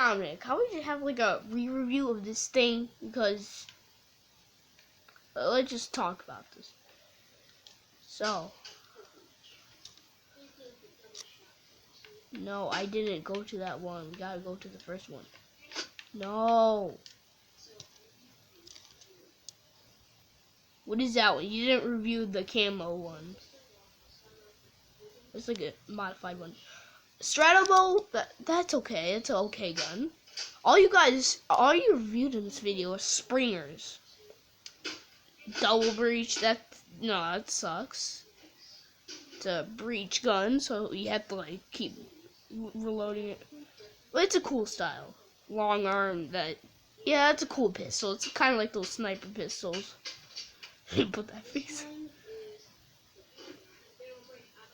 Dominic, how would you have like a re-review of this thing? Because let's just talk about this. So, no, I didn't go to that one. We gotta go to the first one. No. What is that one? You didn't review the camo one. It's like a modified one. Stratobow, that's okay. It's an okay gun. All you reviewed in this video are Springers. Double breach, that sucks. It's a breach gun, so you have to like keep reloading it. But it's a cool style. Long arm, that's a cool pistol. It's kind of like those sniper pistols. Put that face.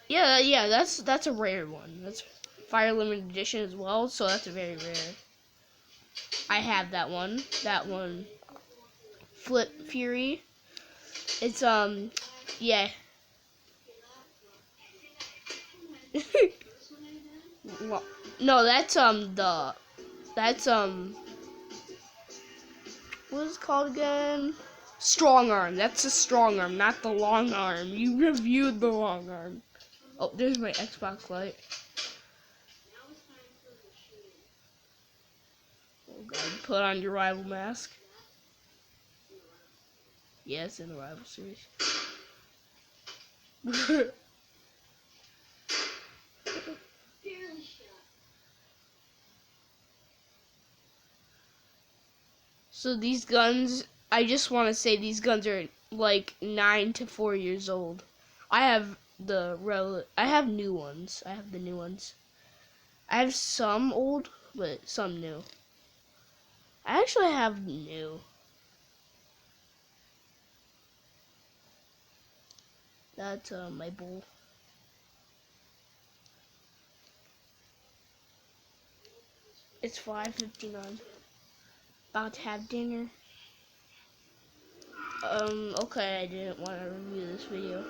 Yeah, that's a rare one. That's fire limited edition as well, so that's a very rare. I have that one. That one. Flip Fury. It's yeah. No, that's what is it called again? Strong arm. That's a strong arm, not the long arm. You reviewed the long arm. Oh, there's my Xbox light. Oh god, put on your rival mask. Yes, in the rival series. So these guns, I just want to say these guns are like 9 to 4 years old. I have I have new ones. I have the new ones. I have some old, but some new. I actually have new. That's my bowl. It's 5:59. About to have dinner. Okay, I didn't want to review this video.